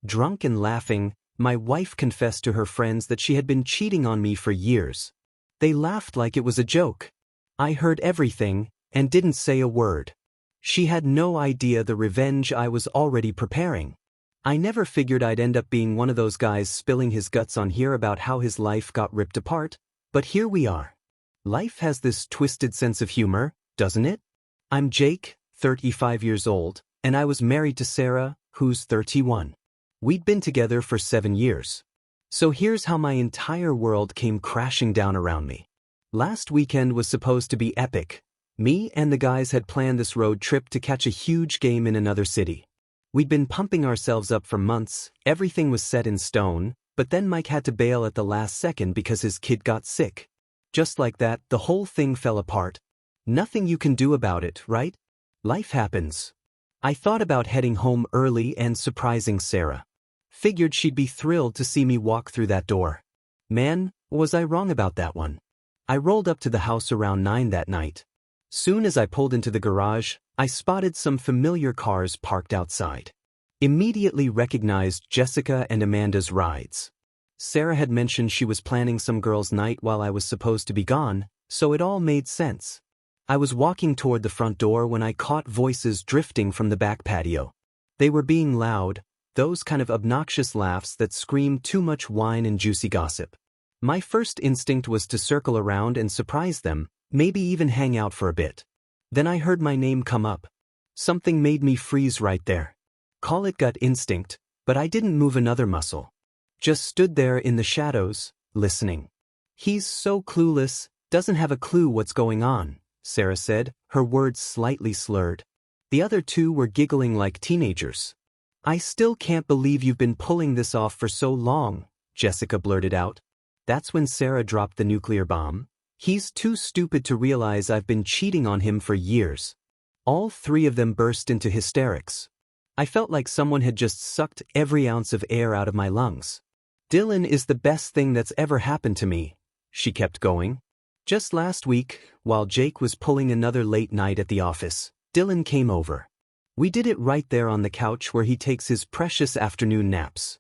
Drunk and laughing, my wife confessed to her friends that she had been cheating on me for years. They laughed like it was a joke. I heard everything, and didn't say a word. She had no idea the revenge I was already preparing. I never figured I'd end up being one of those guys spilling his guts on here about how his life got ripped apart, but here we are. Life has this twisted sense of humor, doesn't it? I'm Jake, 35 years old, and I was married to Sarah, who's 31. We'd been together for 7 years. So here's how my entire world came crashing down around me. Last weekend was supposed to be epic. Me and the guys had planned this road trip to catch a huge game in another city. We'd been pumping ourselves up for months, everything was set in stone, but then Mike had to bail at the last second because his kid got sick. Just like that, the whole thing fell apart. Nothing you can do about it, right? Life happens. I thought about heading home early and surprising Sarah. Figured she'd be thrilled to see me walk through that door. Man, was I wrong about that one. I rolled up to the house around 9 that night. Soon as I pulled into the garage, I spotted some familiar cars parked outside. Immediately recognized Jessica and Amanda's rides. Sarah had mentioned she was planning some girls' night while I was supposed to be gone, so it all made sense. I was walking toward the front door when I caught voices drifting from the back patio. They were being loud, those kind of obnoxious laughs that scream too much wine and juicy gossip. My first instinct was to circle around and surprise them, maybe even hang out for a bit. Then I heard my name come up. Something made me freeze right there. Call it gut instinct, but I didn't move another muscle. Just stood there in the shadows, listening. He's so clueless, doesn't have a clue what's going on, Sarah said, her words slightly slurred. The other two were giggling like teenagers. I still can't believe you've been pulling this off for so long, Jessica blurted out. That's when Sarah dropped the nuclear bomb. He's too stupid to realize I've been cheating on him for years. All three of them burst into hysterics. I felt like someone had just sucked every ounce of air out of my lungs. Dylan is the best thing that's ever happened to me, she kept going. Just last week, while Jake was pulling another late night at the office, Dylan came over. We did it right there on the couch where he takes his precious afternoon naps.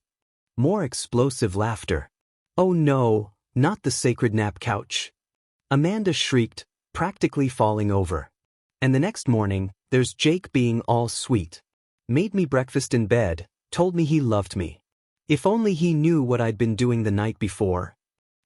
More explosive laughter. Oh no, not the sacred nap couch. Amanda shrieked, practically falling over. And the next morning, there's Jake being all sweet. Made me breakfast in bed, told me he loved me. If only he knew what I'd been doing the night before.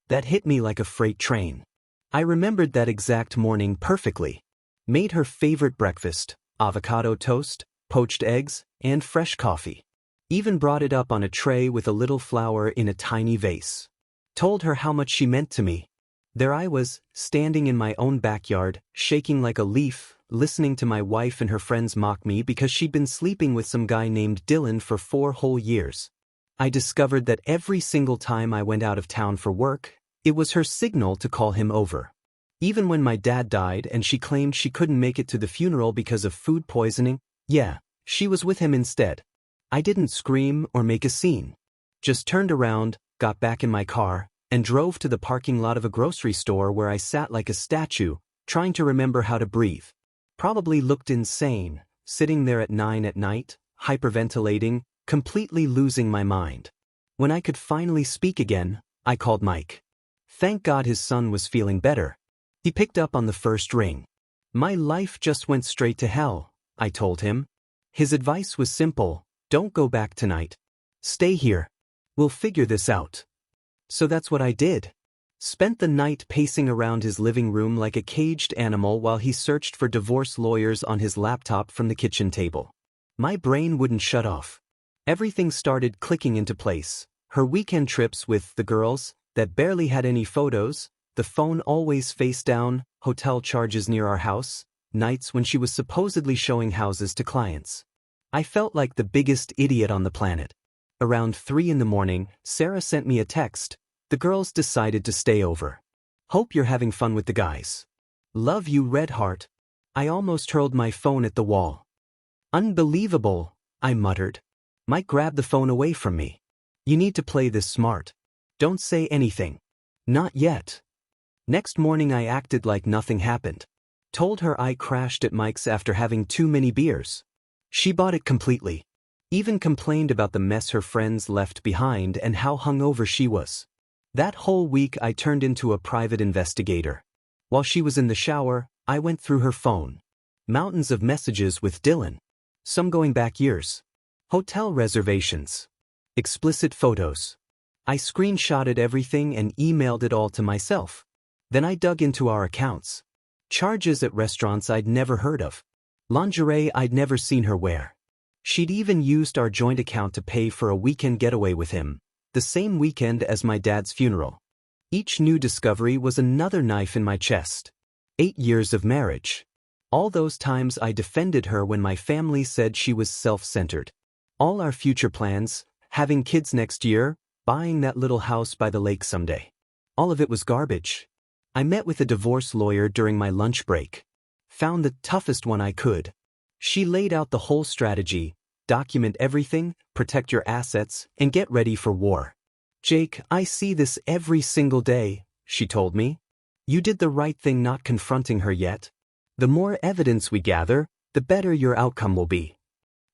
That hit me like a freight train. I remembered that exact morning perfectly. Made her favorite breakfast, avocado toast, poached eggs, and fresh coffee. Even brought it up on a tray with a little flower in a tiny vase. Told her how much she meant to me. There I was, standing in my own backyard, shaking like a leaf, listening to my wife and her friends mock me because she'd been sleeping with some guy named Dylan for 4 whole years. I discovered that every single time I went out of town for work, it was her signal to call him over. Even when my dad died and she claimed she couldn't make it to the funeral because of food poisoning, yeah, she was with him instead. I didn't scream or make a scene. Just turned around, got back in my car, and drove to the parking lot of a grocery store where I sat like a statue, trying to remember how to breathe. Probably looked insane, sitting there at 9 at night, hyperventilating, completely losing my mind. When I could finally speak again, I called Mike. Thank God his son was feeling better. He picked up on the first ring. My life just went straight to hell, I told him. His advice was simple, don't go back tonight. Stay here. We'll figure this out. So that's what I did. Spent the night pacing around his living room like a caged animal while he searched for divorce lawyers on his laptop from the kitchen table. My brain wouldn't shut off. Everything started clicking into place. Her weekend trips with the girls, that barely had any photos, the phone always face down, hotel charges near our house, nights when she was supposedly showing houses to clients. I felt like the biggest idiot on the planet. Around 3 in the morning, Sarah sent me a text. The girls decided to stay over. Hope you're having fun with the guys. Love you, Red Heart. I almost hurled my phone at the wall. Unbelievable, I muttered. Mike grabbed the phone away from me. You need to play this smart. Don't say anything. Not yet. Next morning I acted like nothing happened. Told her I crashed at Mike's after having too many beers. She bought it completely. Even complained about the mess her friends left behind and how hungover she was. That whole week I turned into a private investigator. While she was in the shower, I went through her phone. Mountains of messages with Dylan. Some going back years. Hotel reservations. Explicit photos. I screenshotted everything and emailed it all to myself. Then I dug into our accounts. Charges at restaurants I'd never heard of. Lingerie I'd never seen her wear. She'd even used our joint account to pay for a weekend getaway with him, the same weekend as my dad's funeral. Each new discovery was another knife in my chest. 8 years of marriage. All those times I defended her when my family said she was self-centered. All our future plans, having kids next year, buying that little house by the lake someday. All of it was garbage. I met with a divorce lawyer during my lunch break. Found the toughest one I could. She laid out the whole strategy: document everything, protect your assets, and get ready for war. Jake, I see this every single day, she told me. You did the right thing not confronting her yet. The more evidence we gather, the better your outcome will be.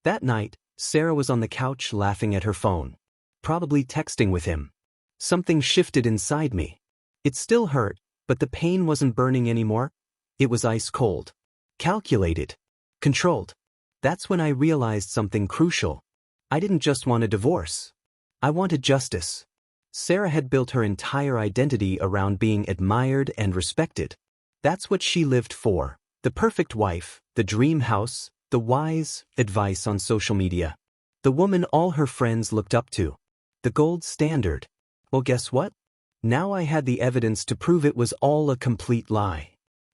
That night, Sarah was on the couch laughing at her phone. Probably texting with him. Something shifted inside me. It still hurt, but the pain wasn't burning anymore. It was ice cold. Calculated. Controlled. That's when I realized something crucial. I didn't just want a divorce. I wanted justice. Sarah had built her entire identity around being admired and respected. That's what she lived for. The perfect wife, the dream house, the wise advice on social media. The woman all her friends looked up to. The gold standard. Well, guess what? Now I had the evidence to prove it was all a complete lie.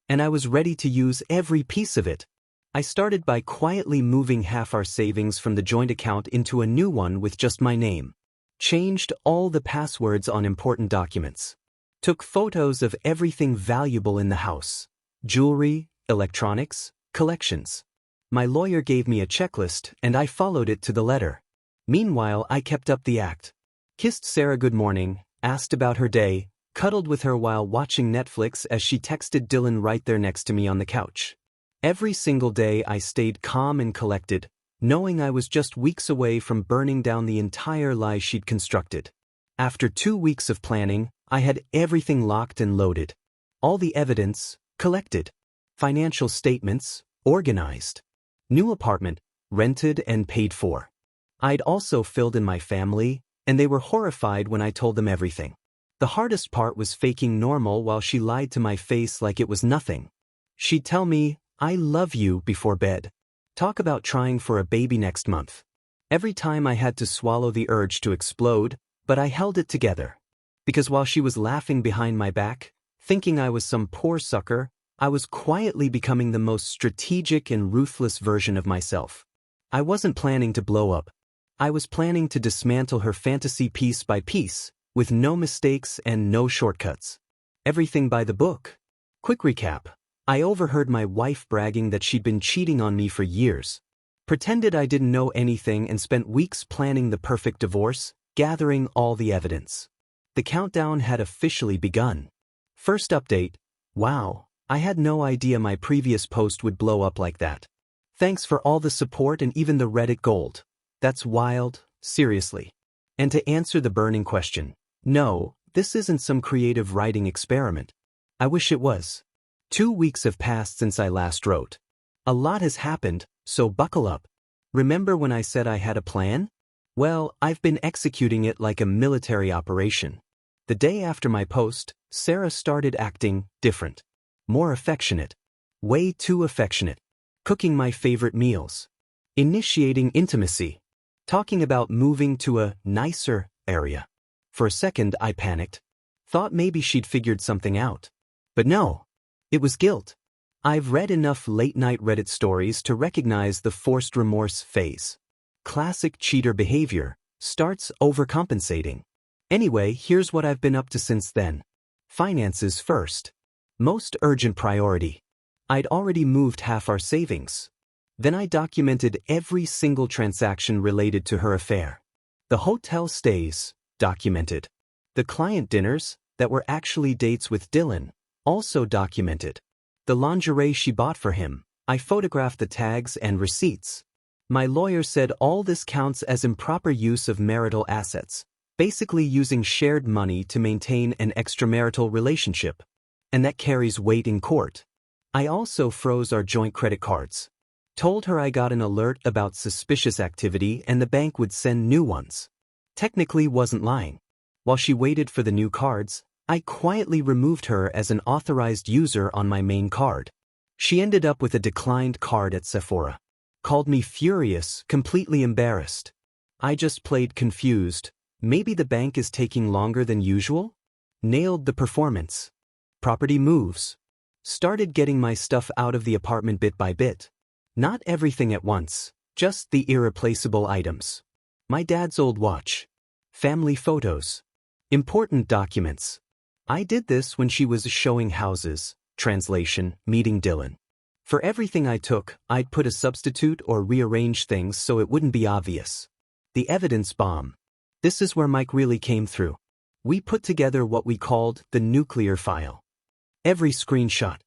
And I was ready to use every piece of it. I started by quietly moving half our savings from the joint account into a new one with just my name. Changed all the passwords on important documents. Took photos of everything valuable in the house. Jewelry, electronics, collections. My lawyer gave me a checklist and I followed it to the letter. Meanwhile, I kept up the act. Kissed Sarah good morning, asked about her day, cuddled with her while watching Netflix as she texted Dylan right there next to me on the couch. Every single day I stayed calm and collected, knowing I was just weeks away from burning down the entire lie she'd constructed. After 2 weeks of planning, I had everything locked and loaded. All the evidence, collected. Financial statements, organized. New apartment, rented and paid for. I'd also filled in my family, and they were horrified when I told them everything. The hardest part was faking normal while she lied to my face like it was nothing. She'd tell me, "I love you," before bed. Talk about trying for a baby next month. Every time I had to swallow the urge to explode, but I held it together. Because while she was laughing behind my back, thinking I was some poor sucker, I was quietly becoming the most strategic and ruthless version of myself. I wasn't planning to blow up. I was planning to dismantle her fantasy piece by piece, with no mistakes and no shortcuts. Everything by the book. Quick recap. I overheard my wife bragging that she'd been cheating on me for years. Pretended I didn't know anything and spent weeks planning the perfect divorce, gathering all the evidence. The countdown had officially begun. First update. Wow, I had no idea my previous post would blow up like that. Thanks for all the support and even the Reddit gold. That's wild, seriously. And to answer the burning question, no, this isn't some creative writing experiment. I wish it was. 2 weeks have passed since I last wrote. A lot has happened, so buckle up. Remember when I said I had a plan? Well, I've been executing it like a military operation. The day after my post, Sarah started acting different. More affectionate. Way too affectionate. Cooking my favorite meals. Initiating intimacy. Talking about moving to a nicer area. For a second, I panicked. Thought maybe she'd figured something out. But no. It was guilt. I've read enough late-night Reddit stories to recognize the forced remorse phase. Classic cheater behavior, starts overcompensating. Anyway, here's what I've been up to since then. Finances first. Most urgent priority. I'd already moved half our savings. Then I documented every single transaction related to her affair. The hotel stays, documented. The client dinners, that were actually dates with Dylan, also documented. The lingerie she bought for him, I photographed the tags and receipts. My lawyer said all this counts as improper use of marital assets, basically using shared money to maintain an extramarital relationship. And that carries weight in court. I also froze our joint credit cards. Told her I got an alert about suspicious activity and the bank would send new ones. Technically wasn't lying. While she waited for the new cards, I quietly removed her as an authorized user on my main card. She ended up with a declined card at Sephora. Called me furious, completely embarrassed. I just played confused. Maybe the bank is taking longer than usual? Nailed the performance. Property moves. Started getting my stuff out of the apartment bit by bit. Not everything at once, just the irreplaceable items. My dad's old watch. Family photos. Important documents. I did this when she was showing houses. Translation, meeting Dylan. For everything I took, I'd put a substitute or rearrange things so it wouldn't be obvious. The evidence bomb. This is where Mike really came through. We put together what we called the nuclear file. Every screenshot.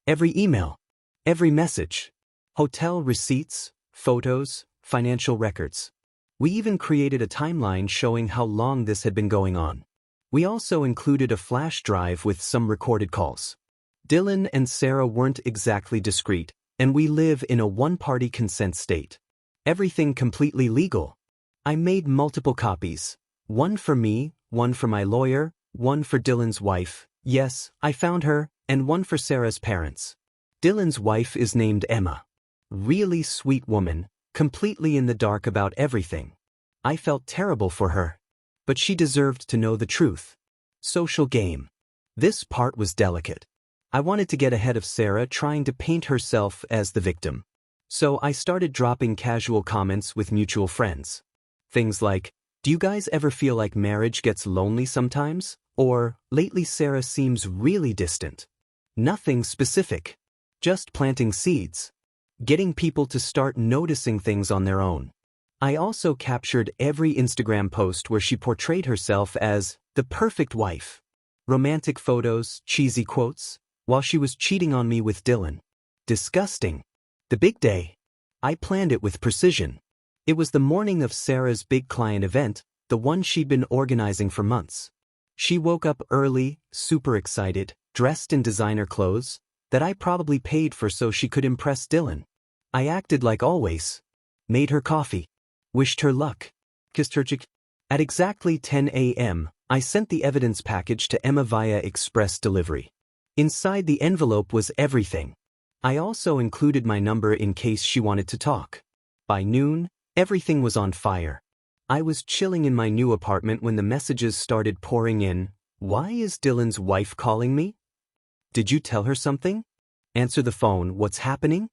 Every email. Every message. Hotel receipts, photos, financial records. We even created a timeline showing how long this had been going on. We also included a flash drive with some recorded calls. Dylan and Sarah weren't exactly discreet, and we live in a one-party consent state. Everything completely legal. I made multiple copies. One for me, one for my lawyer, one for Dylan's wife, yes, I found her, and one for Sarah's parents. Dylan's wife is named Emma. Really sweet woman, completely in the dark about everything. I felt terrible for her. But she deserved to know the truth. Social game. This part was delicate. I wanted to get ahead of Sarah trying to paint herself as the victim. So I started dropping casual comments with mutual friends. Things like, do you guys ever feel like marriage gets lonely sometimes? Or, lately Sarah seems really distant. Nothing specific. Just planting seeds. Getting people to start noticing things on their own. I also captured every Instagram post where she portrayed herself as the perfect wife. Romantic photos, cheesy quotes, while she was cheating on me with Dylan. Disgusting. The big day. I planned it with precision. It was the morning of Sarah's big client event, the one she'd been organizing for months. She woke up early, super excited, dressed in designer clothes that I probably paid for so she could impress Dylan. I acted like always. Made her coffee. Wished her luck. Kissed her cheek. At exactly 10 a.m., I sent the evidence package to Emma via express delivery. Inside the envelope was everything. I also included my number in case she wanted to talk. By noon, everything was on fire. I was chilling in my new apartment when the messages started pouring in. Why is Dylan's wife calling me? Did you tell her something? Answer the phone, what's happening?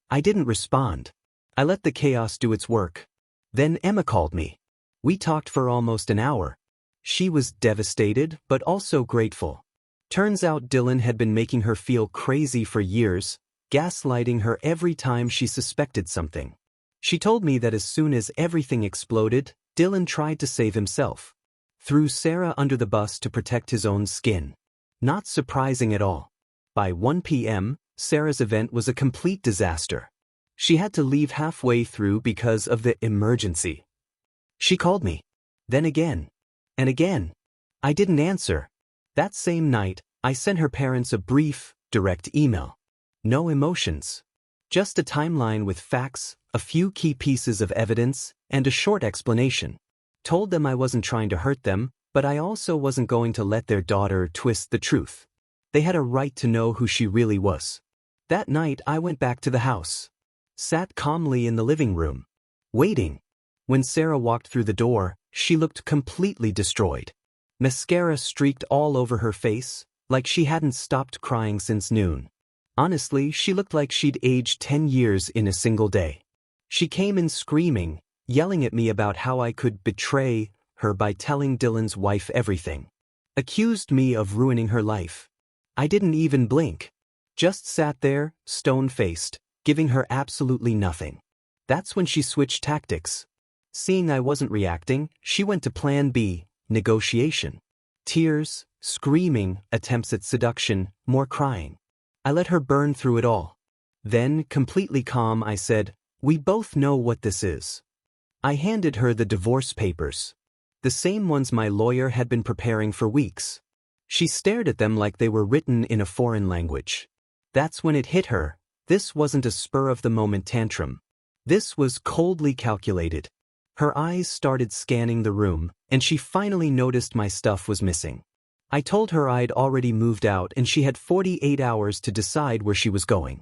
I didn't respond. I let the chaos do its work. Then Emma called me. We talked for almost an hour. She was devastated, but also grateful. Turns out Dylan had been making her feel crazy for years, gaslighting her every time she suspected something. She told me that as soon as everything exploded, Dylan tried to save himself. Threw Sarah under the bus to protect his own skin. Not surprising at all. By 1 p.m., Sarah's event was a complete disaster. She had to leave halfway through because of the emergency. She called me. Then again. And again. I didn't answer. That same night, I sent her parents a brief, direct email. No emotions. Just a timeline with facts, a few key pieces of evidence, and a short explanation. Told them I wasn't trying to hurt them, but I also wasn't going to let their daughter twist the truth. They had a right to know who she really was. That night I went back to the house. Sat calmly in the living room. Waiting. When Sarah walked through the door, she looked completely destroyed. Mascara streaked all over her face, like she hadn't stopped crying since noon. Honestly, she looked like she'd aged 10 years in a single day. She came in screaming, yelling at me about how I could betray her by telling Dylan's wife everything. Accused me of ruining her life. I didn't even blink. Just sat there, stone-faced, giving her absolutely nothing. That's when she switched tactics. Seeing I wasn't reacting, she went to plan B, negotiation. Tears, screaming, attempts at seduction, more crying. I let her burn through it all. Then, completely calm, I said, We both know what this is. I handed her the divorce papers. The same ones my lawyer had been preparing for weeks. She stared at them like they were written in a foreign language. That's when it hit her. This wasn't a spur-of-the-moment tantrum. This was coldly calculated. Her eyes started scanning the room, and she finally noticed my stuff was missing. I told her I'd already moved out and she had 48 hours to decide where she was going.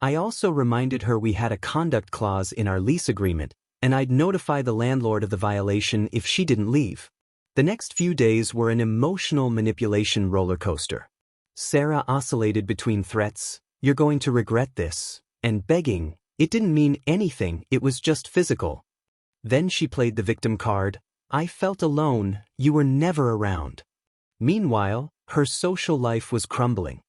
I also reminded her we had a conduct clause in our lease agreement, and I'd notify the landlord of the violation if she didn't leave. The next few days were an emotional manipulation roller coaster. Sarah oscillated between threats, "You're going to regret this," and begging. It didn't mean anything, it was just physical. Then she played the victim card. "I felt alone, you were never around." Meanwhile, her social life was crumbling.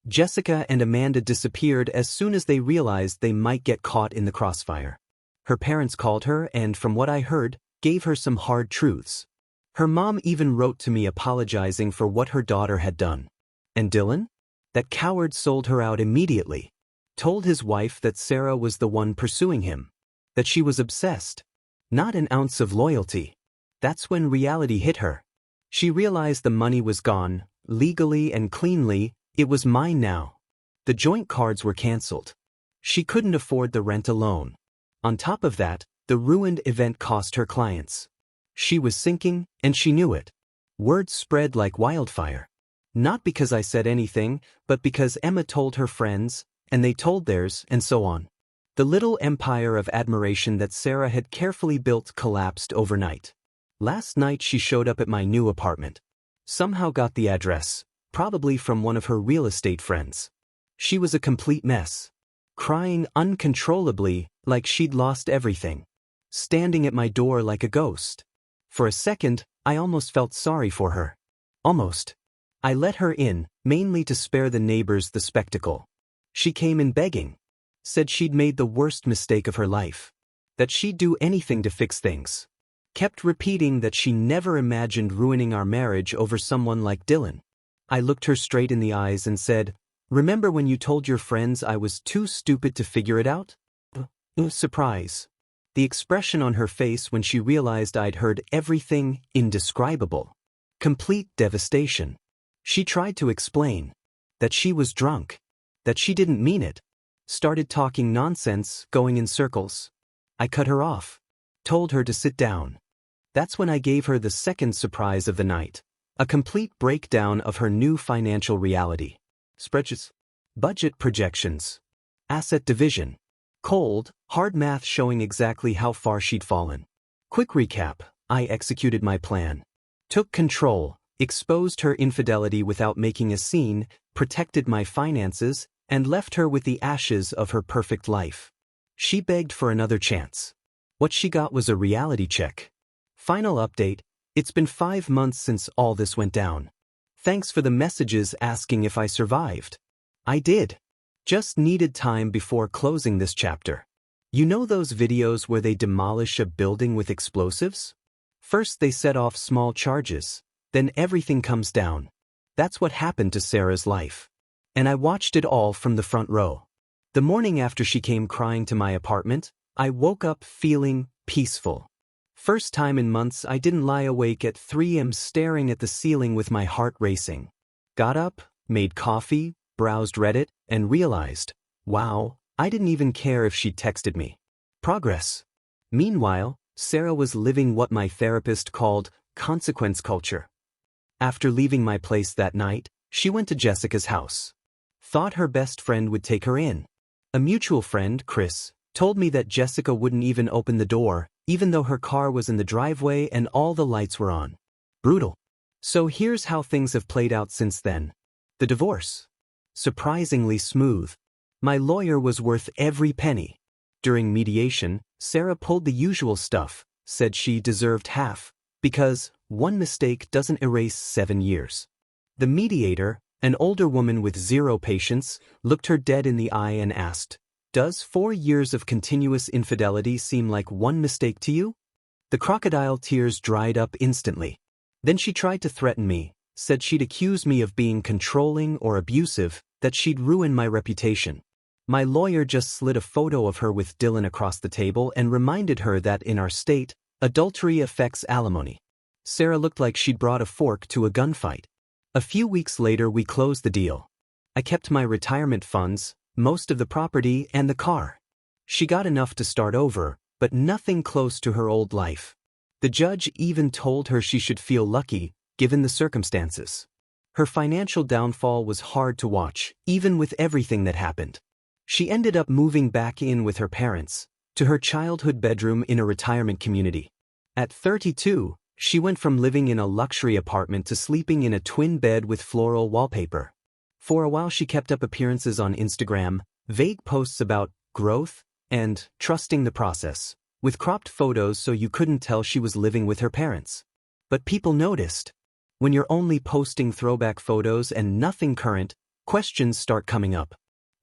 Jessica and Amanda disappeared as soon as they realized they might get caught in the crossfire. Her parents called her and, from what I heard, gave her some hard truths. Her mom even wrote to me apologizing for what her daughter had done. And Dylan? That coward sold her out immediately. Told his wife that Sarah was the one pursuing him. That she was obsessed. Not an ounce of loyalty. That's when reality hit her. She realized the money was gone, legally and cleanly. It was mine now. The joint cards were canceled. She couldn't afford the rent alone. On top of that, the ruined event cost her clients. She was sinking, and she knew it. Word spread like wildfire. Not because I said anything, but because Emma told her friends, and they told theirs, and so on. The little empire of admiration that Sarah had carefully built collapsed overnight. Last night she showed up at my new apartment. Somehow got the address, probably from one of her real estate friends. She was a complete mess. Crying uncontrollably, like she'd lost everything. Standing at my door like a ghost. For a second, I almost felt sorry for her. Almost. I let her in, mainly to spare the neighbors the spectacle. She came in begging. Said she'd made the worst mistake of her life. That she'd do anything to fix things. Kept repeating that she never imagined ruining our marriage over someone like Dylan. I looked her straight in the eyes and said, "Remember when you told your friends I was too stupid to figure it out?" Surprise. The expression on her face when she realized I'd heard everything, indescribable. Complete devastation. She tried to explain. That she was drunk. That she didn't mean it. Started talking nonsense, going in circles. I cut her off. Told her to sit down. That's when I gave her the second surprise of the night. A complete breakdown of her new financial reality. Spreadsheets. Budget projections. Asset division. Cold, hard math showing exactly how far she'd fallen. Quick recap, I executed my plan. Took control, exposed her infidelity without making a scene, protected my finances, and left her with the ashes of her perfect life. She begged for another chance. What she got was a reality check. Final update, it's been 5 months since all this went down. Thanks for the messages asking if I survived. I did. Just needed time before closing this chapter. You know those videos where they demolish a building with explosives? First they set off small charges, then everything comes down. That's what happened to Sarah's life. And I watched it all from the front row. The morning after she came crying to my apartment, I woke up feeling peaceful. First time in months I didn't lie awake at 3 a.m. staring at the ceiling with my heart racing. Got up, made coffee, browsed Reddit, and realized, wow, I didn't even care if she texted me. Progress. Meanwhile, Sarah was living what my therapist called consequence culture. After leaving my place that night, she went to Jessica's house. Thought her best friend would take her in. A mutual friend, Chris, told me that Jessica wouldn't even open the door, even though her car was in the driveway and all the lights were on. Brutal. So here's how things have played out since then. The divorce. Surprisingly smooth. My lawyer was worth every penny. During mediation, Sarah pulled the usual stuff, said she deserved half, because one mistake doesn't erase 7 years. The mediator, an older woman with zero patience, looked her dead in the eye and asked, "Does 4 years of continuous infidelity seem like one mistake to you?" The crocodile tears dried up instantly. Then she tried to threaten me, said she'd accuse me of being controlling or abusive, that she'd ruin my reputation. My lawyer just slid a photo of her with Dylan across the table and reminded her that in our state, adultery affects alimony. Sarah looked like she'd brought a fork to a gunfight. A few weeks later we closed the deal. I kept my retirement funds, most of the property, and the car. She got enough to start over, but nothing close to her old life. The judge even told her she should feel lucky, given the circumstances. Her financial downfall was hard to watch, even with everything that happened. She ended up moving back in with her parents, to her childhood bedroom in a retirement community. At 32, she went from living in a luxury apartment to sleeping in a twin bed with floral wallpaper. For a while she kept up appearances on Instagram, vague posts about growth and trusting the process, with cropped photos so you couldn't tell she was living with her parents. But people noticed. When you're only posting throwback photos and nothing current, questions start coming up.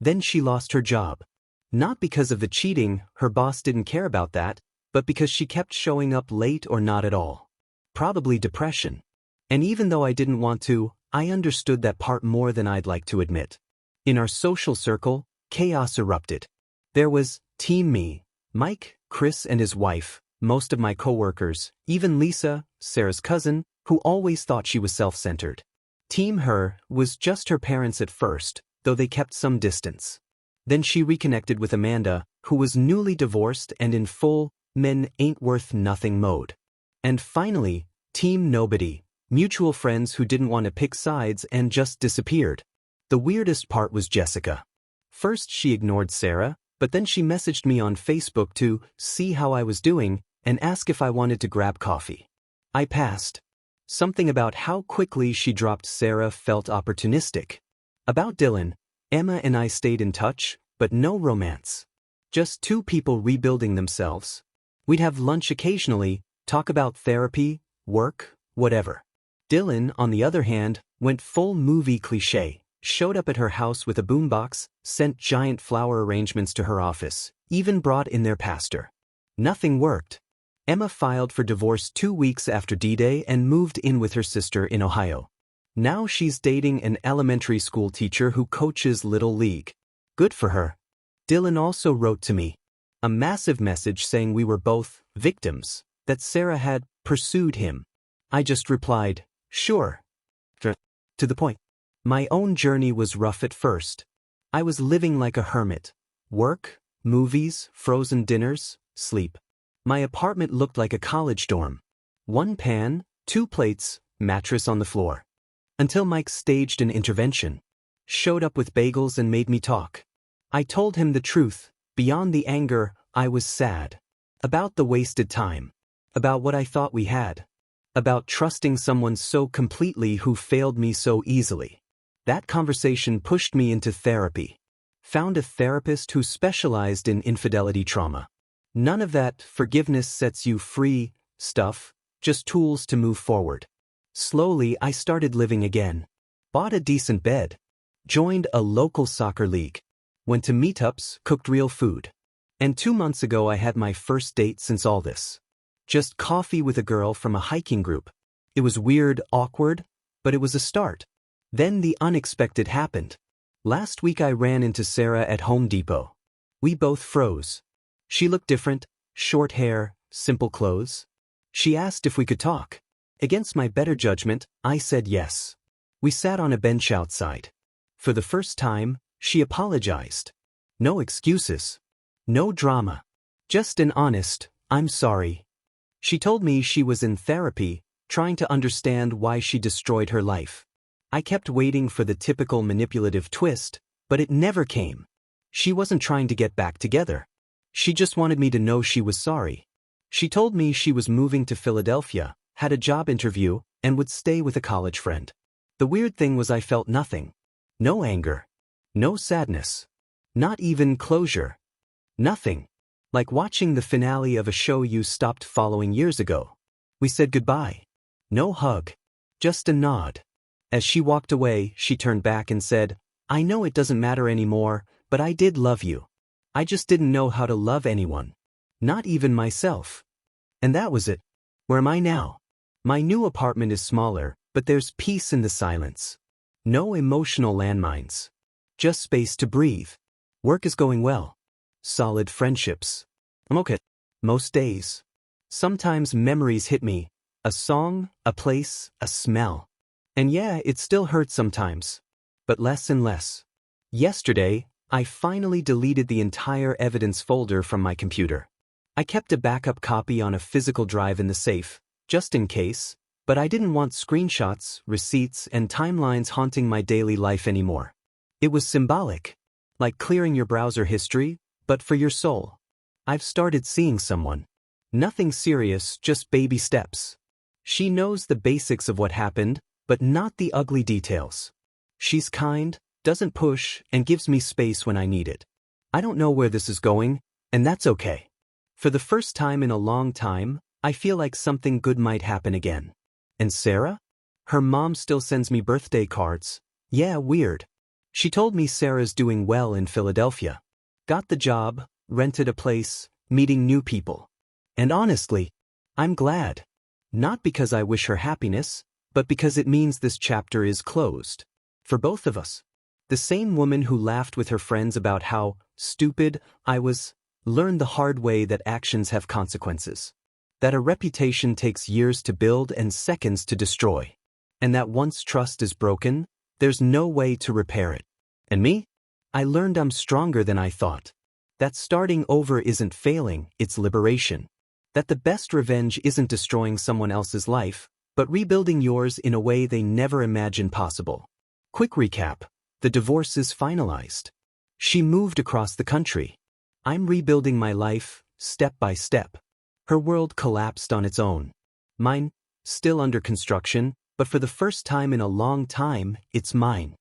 Then she lost her job. Not because of the cheating, her boss didn't care about that, but because she kept showing up late or not at all. Probably depression. And even though I didn't want to, I understood that part more than I'd like to admit. In our social circle, chaos erupted. There was Team Me, Mike, Chris and his wife, most of my coworkers, even Lisa, Sarah's cousin, who always thought she was self-centered. Team Her was just her parents at first, though they kept some distance. Then she reconnected with Amanda, who was newly divorced and in full men ain't worth nothing mode. And finally, Team Nobody, mutual friends who didn't want to pick sides and just disappeared. The weirdest part was Jessica. First she ignored Sarah, but then she messaged me on Facebook to see how I was doing and ask if I wanted to grab coffee. I passed. Something about how quickly she dropped Sarah felt opportunistic. About Dylan, Emma and I stayed in touch, but no romance. Just two people rebuilding themselves. We'd have lunch occasionally, talk about therapy, work, whatever. Dylan, on the other hand, went full movie cliché, showed up at her house with a boombox, sent giant flower arrangements to her office, even brought in their pastor. Nothing worked. Emma filed for divorce 2 weeks after D-Day and moved in with her sister in Ohio. Now she's dating an elementary school teacher who coaches Little League. Good for her. Dylan also wrote to me. A massive message saying we were both victims, that Sarah had pursued him. I just replied, sure. To the point. My own journey was rough at first. I was living like a hermit. Work, movies, frozen dinners, sleep. My apartment looked like a college dorm. 1 pan, 2 plates, mattress on the floor. Until Mike staged an intervention. Showed up with bagels and made me talk. I told him the truth. Beyond the anger, I was sad. About the wasted time. About what I thought we had. About trusting someone so completely who failed me so easily. That conversation pushed me into therapy. Found a therapist who specialized in infidelity trauma. None of that forgiveness sets you free stuff, just tools to move forward. Slowly I started living again. Bought a decent bed. Joined a local soccer league. Went to meetups, cooked real food. And 2 months ago I had my first date since all this. Just coffee with a girl from a hiking group. It was weird, awkward, but it was a start. Then the unexpected happened. Last week I ran into Sarah at Home Depot. We both froze. She looked different, short hair, simple clothes. She asked if we could talk. Against my better judgment, I said yes. We sat on a bench outside. For the first time, she apologized. No excuses. No drama. Just an honest, I'm sorry. She told me she was in therapy, trying to understand why she destroyed her life. I kept waiting for the typical manipulative twist, but it never came. She wasn't trying to get back together. She just wanted me to know she was sorry. She told me she was moving to Philadelphia, had a job interview, and would stay with a college friend. The weird thing was I felt nothing. No anger. No sadness. Not even closure. Nothing. Like watching the finale of a show you stopped following years ago. We said goodbye. No hug. Just a nod. As she walked away, she turned back and said, I know it doesn't matter anymore, but I did love you. I just didn't know how to love anyone. Not even myself. And that was it. Where am I now? My new apartment is smaller, but there's peace in the silence. No emotional landmines. Just space to breathe. Work is going well. Solid friendships. I'm okay. Most days. Sometimes memories hit me. A song, a place, a smell. And yeah, it still hurts sometimes. But less and less. Yesterday, I finally deleted the entire evidence folder from my computer. I kept a backup copy on a physical drive in the safe, just in case, but I didn't want screenshots, receipts, and timelines haunting my daily life anymore. It was symbolic. Like clearing your browser history, but for your soul. I've started seeing someone. Nothing serious, just baby steps. She knows the basics of what happened, but not the ugly details. She's kind, doesn't push, and gives me space when I need it. I don't know where this is going, and that's okay. For the first time in a long time, I feel like something good might happen again. And Sarah? Her mom still sends me birthday cards. Yeah, weird. She told me Sarah's doing well in Philadelphia. Got the job, rented a place, meeting new people. And honestly, I'm glad. Not because I wish her happiness, but because it means this chapter is closed. For both of us. The same woman who laughed with her friends about how stupid I was learned the hard way that actions have consequences. That a reputation takes years to build and seconds to destroy. And that once trust is broken, there's no way to repair it. And me? I learned I'm stronger than I thought. That starting over isn't failing, it's liberation. That the best revenge isn't destroying someone else's life, but rebuilding yours in a way they never imagined possible. Quick recap. The divorce is finalized. She moved across the country. I'm rebuilding my life, step by step. Her world collapsed on its own. Mine, still under construction, but for the first time in a long time, it's mine.